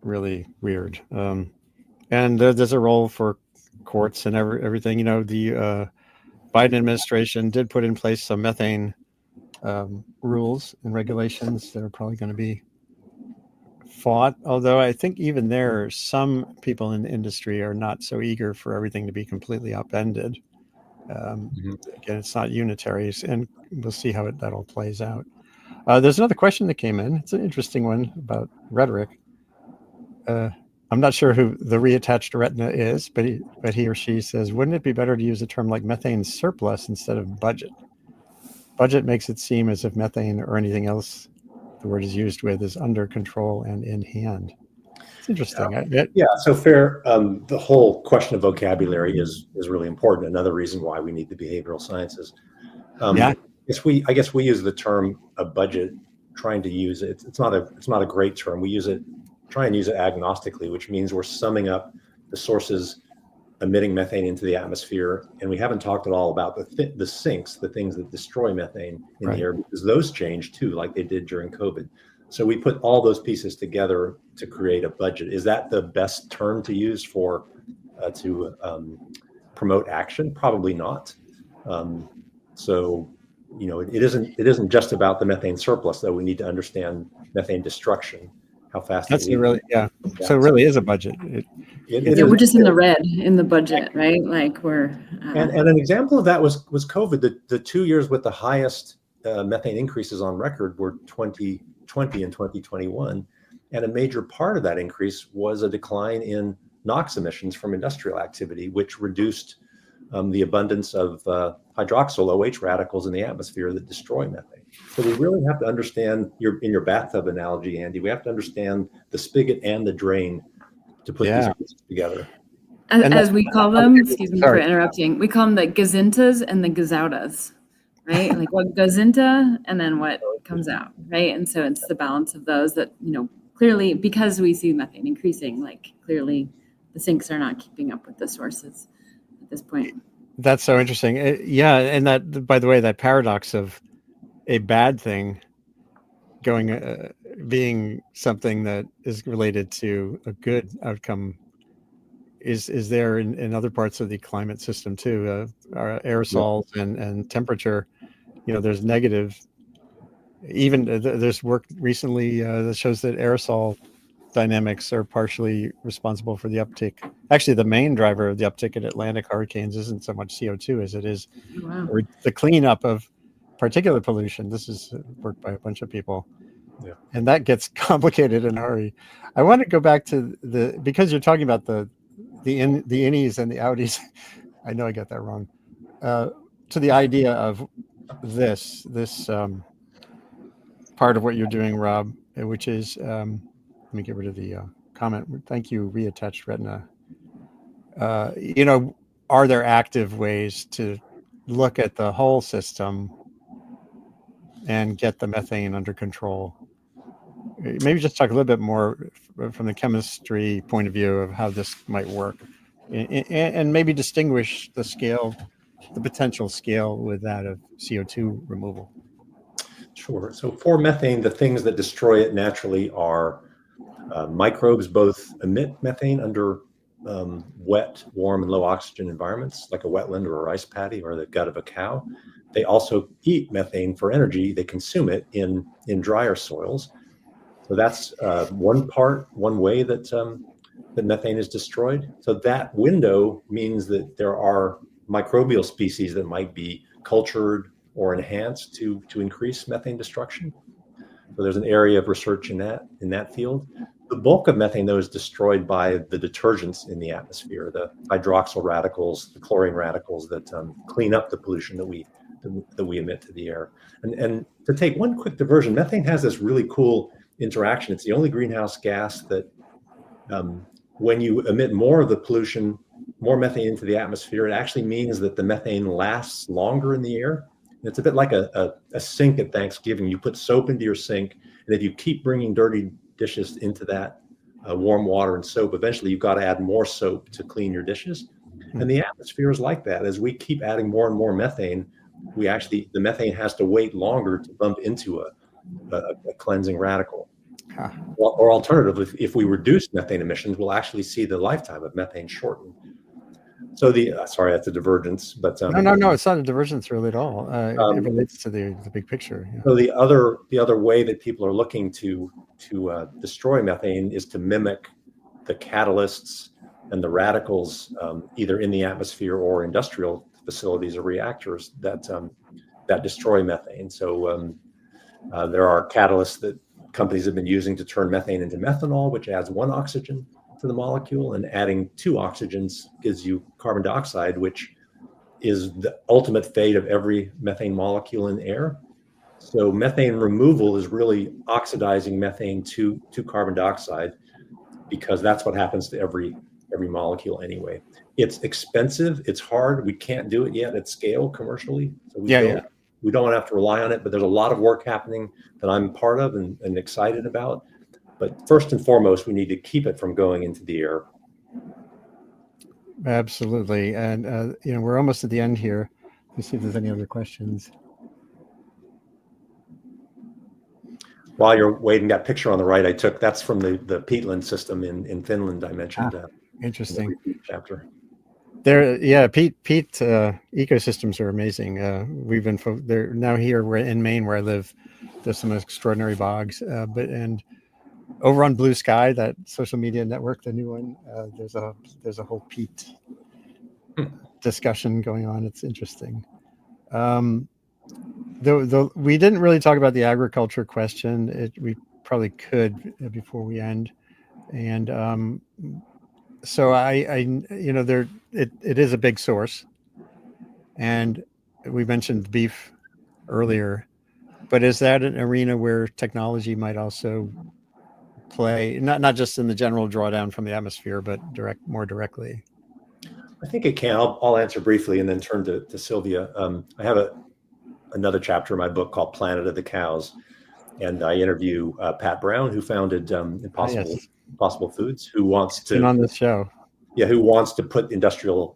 really weird. And there's a role for courts and everything. The Biden administration did put in place some methane rules and regulations that are probably going to be fought. Although I think even there, some people in the industry are not so eager for everything to be completely upended. Again, it's not unitary, and we'll see how that all plays out. There's another question that came in. It's an interesting one about rhetoric. I'm not sure who the reattached retina is, but he or she says, wouldn't it be better to use a term like methane surplus instead of budget? Budget makes it seem as if methane or anything else the word is used with is under control and in hand. It's interesting. So fair. The whole question of vocabulary is really important. Another reason why we need the behavioral sciences. I guess we use the term a budget, trying to use it. It's not a great term. We try and use it agnostically, which means we're summing up the sources emitting methane into the atmosphere, and we haven't talked at all about the sinks, the things that destroy methane in the air, because those change too, like they did during COVID. So we put all those pieces together to create a budget. Is that the best term to use for to promote action? Probably not. It isn't just about the methane surplus, though. We need to understand methane destruction. How fast? That's really So it really is a budget. We're just in the red in the budget, right? Like we're. And an example of that was COVID. The 2 years with the highest methane increases on record were 2020 and 2021, and a major part of that increase was a decline in NOx emissions from industrial activity, which reduced the abundance of hydroxyl OH radicals in the atmosphere that destroy methane. So we really have to understand in your bathtub analogy, Andy, we have to understand the spigot and the drain to put these pieces together. As we call them, excuse me for interrupting, we call them the gazintas and the gazoutas, right? Like what goes into and then what comes out, right? And so it's the balance of those that, clearly, because we see methane increasing, like clearly the sinks are not keeping up with the sources at this point. That's so interesting. And that, by the way, that paradox of a bad thing being something that is related to a good outcome is there in other parts of the climate system too. Aerosols and temperature, there's negative. Even there's work recently that shows that aerosol dynamics are partially responsible for the uptick. Actually, the main driver of the uptick in Atlantic hurricanes isn't so much CO2 as it is the cleanup of particulate pollution. This is worked by a bunch of people. Yeah. And that gets complicated in a hurry. I want to go back to because you're talking about the innies and the outies. I know I got that wrong. To the idea of this part of what you're doing, Rob, which is, let me get rid of the comment. Thank you, reattached retina. Are there active ways to look at the whole system and get the methane under control? Maybe just talk a little bit more from the chemistry point of view of how this might work, and maybe distinguish the scale the potential scale with that of CO2 removal? Sure. So for methane, the things that destroy it naturally are microbes. Both emit methane under wet, warm, and low oxygen environments, like a wetland or a rice paddy or the gut of a cow. They also eat methane for energy. They consume it in drier soils. So that's one way that methane is destroyed. So that window means that there are microbial species that might be cultured or enhanced to increase methane destruction. So there's an area of research in that field. The bulk of methane, though, is destroyed by the detergents in the atmosphere, the hydroxyl radicals, the chlorine radicals that clean up the pollution that we emit to the air. And to take one quick diversion, methane has this really cool interaction. It's the only greenhouse gas that when you emit more of the pollution, more methane into the atmosphere, it actually means that the methane lasts longer in the air. And it's a bit like a sink at Thanksgiving. You put soap into your sink, and if you keep bringing dirty dishes into that warm water and soap, eventually you've got to add more soap to clean your dishes. And the atmosphere is like that. As we keep adding more and more methane, the methane has to wait longer to bump into a cleansing radical. Huh. Or alternatively, if we reduce methane emissions, we'll actually see the lifetime of methane shorten. So sorry, that's a divergence, but No, it's not a divergence really at all. It relates to the big picture. Yeah. So the other way that people are looking to destroy methane is to mimic the catalysts and the radicals, either in the atmosphere or industrial facilities or reactors that destroy methane. So there are catalysts that companies have been using to turn methane into methanol, which adds one oxygen to the molecule, and adding two oxygens gives you carbon dioxide, which is the ultimate fate of every methane molecule in air. So methane removal is really oxidizing methane to carbon dioxide, because that's what happens to every molecule anyway. It's expensive. It's hard. We can't do it yet at scale commercially. So we don't have to rely on it, but there's a lot of work happening that I'm part of and excited about. But first and foremost, we need to keep it from going into the air. Absolutely. And, we're almost at the end here. Let's see if there's any other questions. While you're waiting, that picture on the right I took, that's from the peatland system in Finland I mentioned. Interesting. In the chapter. Peat ecosystems are amazing. We've been they're now here. We're in Maine, where I live. There's some extraordinary bogs, and over on Blue Sky, that social media network, the new one, there's a whole peat discussion going on. It's interesting. We didn't really talk about the agriculture question. We probably could before we end, and so it is a big source, and we mentioned beef earlier, but is that an arena where technology might also play, not just in the general drawdown from the atmosphere, but more directly? I think it can. I'll answer briefly and then turn to Sylvia. I have another chapter in my book called Planet of the Cows, and I interview Pat Brown, who founded Impossible Foods, who wants to been on this show. Yeah, who wants to put industrial,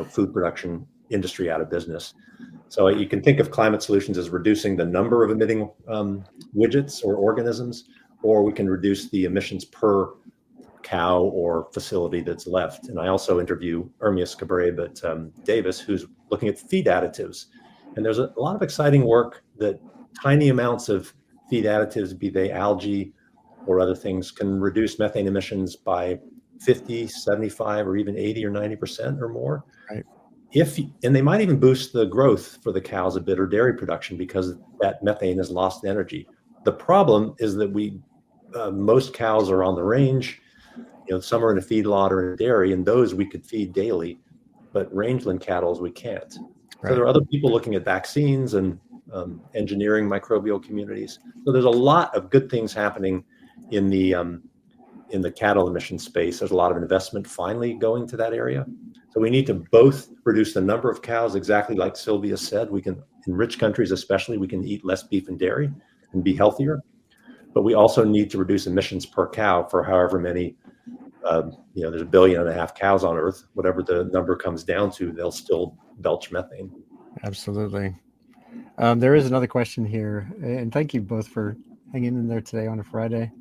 food production industry out of business. So you can think of climate solutions as reducing the number of emitting widgets or organisms, or we can reduce the emissions per cow or facility that's left. And I also interview Ermias Cabrera at Davis, who's looking at feed additives. And there's a lot of exciting work that tiny amounts of feed additives, be they algae or other things, can reduce methane emissions by 50, 75, or even 80 or 90% or more. Right. And they might even boost the growth for the cows a bit, or dairy production, because that methane has lost energy. The problem is that most cows are on the range, some are in a feedlot or in a dairy, and those we could feed daily, but rangeland cattle we can't. Right. So there are other people looking at vaccines and engineering microbial communities. So there's a lot of good things happening in the cattle emission space. There's a lot of investment finally going to that area. So we need to both reduce the number of cows, exactly like Sylvia said. We can, in rich countries especially, we can eat less beef and dairy and be healthier. But we also need to reduce emissions per cow for however many there's 1.5 billion cows on Earth, whatever the number comes down to, they'll still belch methane. Absolutely. There is another question here, and thank you both for hanging in there today on a Friday.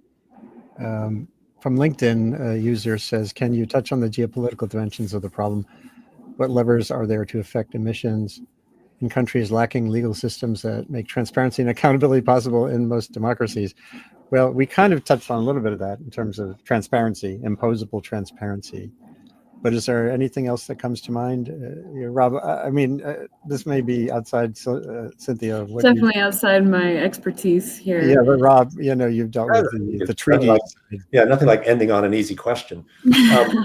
From LinkedIn, a user says, can you touch on the geopolitical dimensions of the problem? What levers are there to affect emissions in countries lacking legal systems that make transparency and accountability possible in most democracies? Well, we kind of touched on a little bit of that in terms of transparency, imposable transparency. But is there anything else that comes to mind? Rob, I mean, this may be outside Cynthia. Definitely outside my expertise here. Yeah, but Rob, you've dealt with the treaties. Nothing like ending on an easy question. This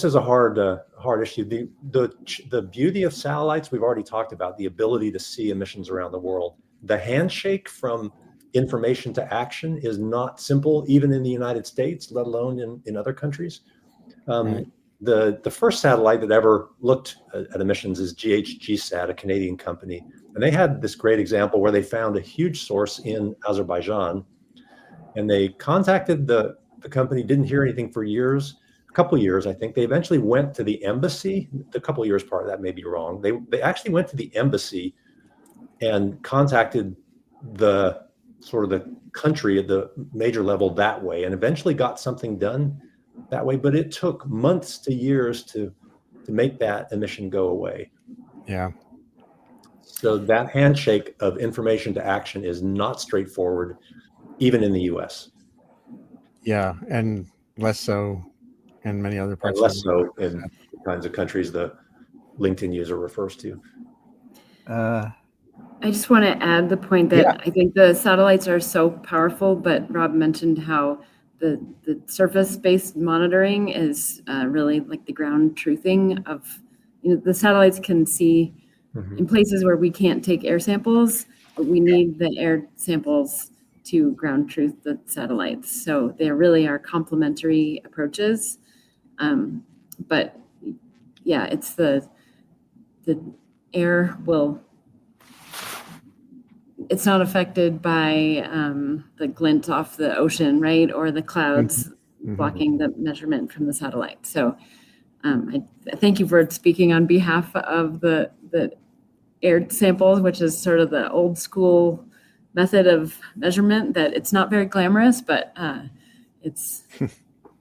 is a hard issue. The beauty of satellites, we've already talked about, the ability to see emissions around the world. The handshake from information to action is not simple, even in the United States, let alone in other countries. Right. The first satellite that ever looked at emissions is GHGSat, a Canadian company. And they had this great example where they found a huge source in Azerbaijan. And they contacted the company, didn't hear anything for years, a couple years, I think. They eventually went to the embassy. The couple years part of that may be wrong. They actually went to the embassy and contacted the country at the major level that way, and eventually got something done that way. But it took months to years to make that emission go away. Yeah. So that handshake of information to action is not straightforward, even in the U.S. Yeah, and less so in many other parts. And less so in the kinds of countries the LinkedIn user refers to. I just want to add the point that I think the satellites are so powerful, but Rob mentioned how the surface-based monitoring is really like the ground truthing of, the satellites can see in places where we can't take air samples, but we need the air samples to ground truth the satellites. So they really are complementary approaches. But yeah, it's the air it's not affected by the glint off the ocean, right? Or the clouds blocking the measurement from the satellite. So I thank you for speaking on behalf of the air samples, which is sort of the old school method of measurement, that it's not very glamorous, but it's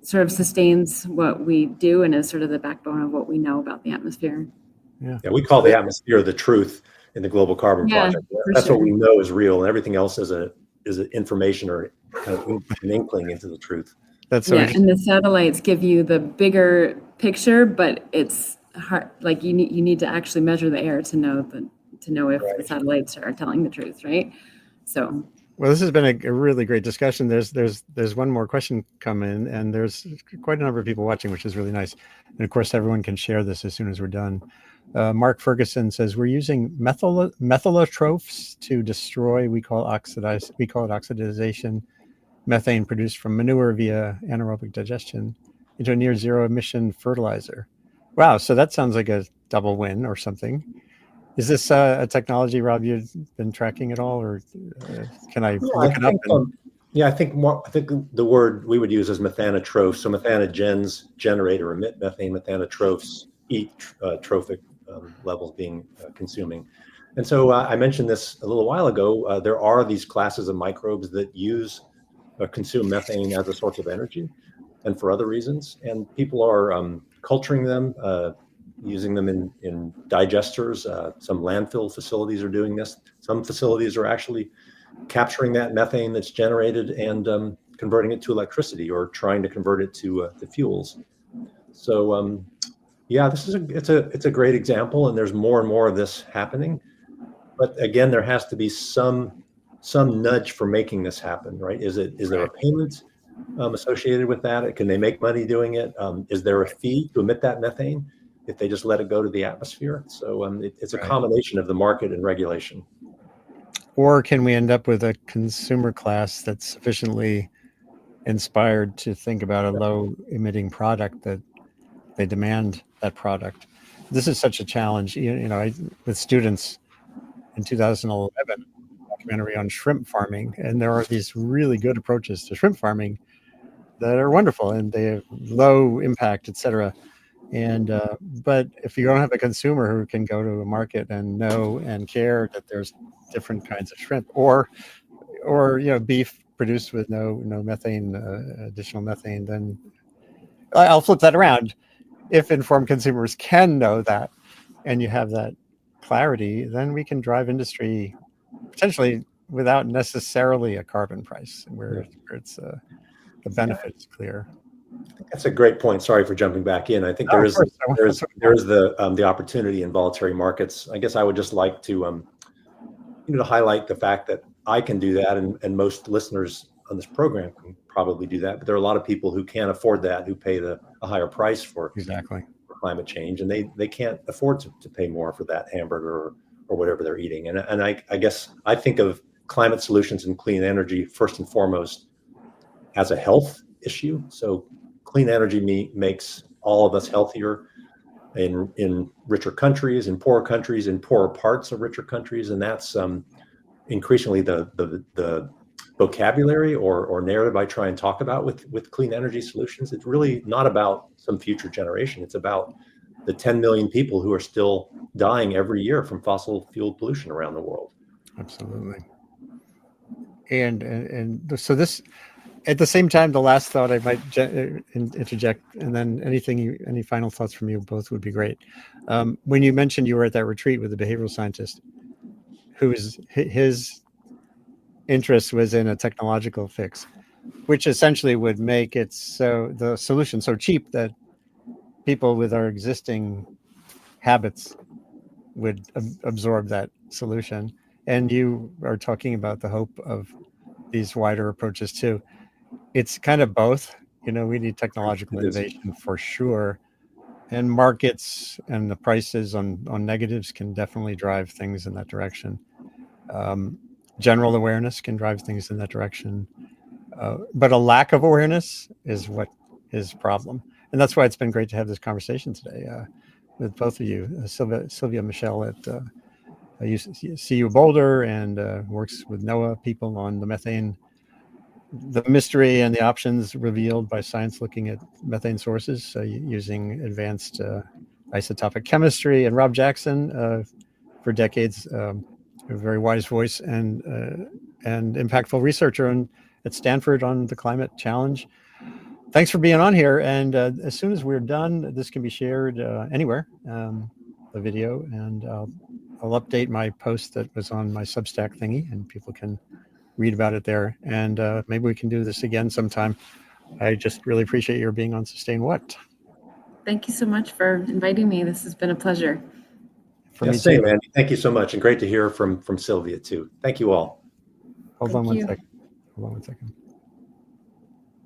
sort of sustains what we do and is sort of the backbone of what we know about the atmosphere. Yeah, we call the atmosphere the truth in the Global Carbon Project. That's what we know is real, and everything else is an information or kind of an inkling into the truth. That's so and the satellites give you the bigger picture, but it's hard. Like you need to actually measure the air to know if the satellites are telling the truth, right? So. Well, this has been a really great discussion. There's one more question come in, and there's quite a number of people watching, which is really nice. And of course, everyone can share this as soon as we're done. Mark Ferguson says, we're using methylotrophs to destroy, we call it oxidization, methane produced from manure via anaerobic digestion into a near zero emission fertilizer. Wow, so that sounds like a double win or something. Is this a technology, Rob, you've been tracking at all, or can I look it up? I think the word we would use is methanotroph. So methanogens generate or emit methane. Methanotrophs eat trophic levels being consuming. And so I mentioned this a little while ago. There are these classes of microbes that consume methane as a source of energy and for other reasons. And people are culturing them, using them in digesters. Some landfill facilities are doing this. Some facilities are actually capturing that methane that's generated and converting it to electricity or trying to convert it to fuels. So it's a great example, and there's more and more of this happening. But again, there has to be some nudge for making this happen, right? Is there a payment associated with that? Can they make money doing it? Is there a fee to emit that methane if they just let it go to the atmosphere? So it's a combination of the market and regulation. Or can we end up with a consumer class that's sufficiently inspired to think about a low emitting product that they demand that product? This is such a challenge. With students in 2011, a documentary on shrimp farming, and there are these really good approaches to shrimp farming, that are wonderful and they have low impact, etc. And but if you don't have a consumer who can go to a market and know and care that there's different kinds of shrimp, or beef produced with no methane, additional methane, then I'll flip that around. If informed consumers can know that, and you have that clarity, then we can drive industry potentially without necessarily a carbon price, where it's the benefit is clear. That's a great point. Sorry for jumping back in. I think Oh, there of is course. the opportunity in voluntary markets. I guess I would just like to to highlight the fact that I can do that, and most listeners on this program can probably do that. But there are a lot of people who can't afford that, who pay a higher price for climate change, and they can't afford to pay more for that hamburger or whatever they're eating. And I guess I think of climate solutions and clean energy first and foremost as a health issue. So clean energy makes all of us healthier in richer countries, in poorer countries, in poorer parts of richer countries, and that's increasingly the vocabulary or narrative I try and talk about with clean energy solutions. It's really not about some future generation. It's about the 10 million people who are still dying every year from fossil fuel pollution around the world. Absolutely. And so this, at the same time, the last thought I might interject, and then any final thoughts from you both would be great. When you mentioned you were at that retreat with the behavioral scientist, his interest was in a technological fix, which essentially would make the solution so cheap that people with our existing habits would absorb that solution. And you are talking about the hope of these wider approaches too. It's kind of both. We need technological innovation for sure, and markets and the prices on negatives can definitely drive things in that direction. General awareness can drive things in that direction, but a lack of awareness is what is problem. And that's why it's been great to have this conversation today with both of you. Sylvia Michelle at CU Boulder, and works with NOAA people on the methane, the mystery and the options revealed by science looking at methane sources using advanced isotopic chemistry. And Rob Jackson, for decades, a very wise voice and impactful researcher at Stanford on the climate challenge. Thanks for being on here. And as soon as we're done, this can be shared anywhere, the video, and I'll update my post that was on my Substack thingy, and people can read about it there. And maybe we can do this again sometime. I just really appreciate your being on Sustain What. Thank you so much for inviting me. This has been a pleasure. For me too, Andy. Thank you so much, and great to hear from Sylvia too. Thank you all. Hold on one second.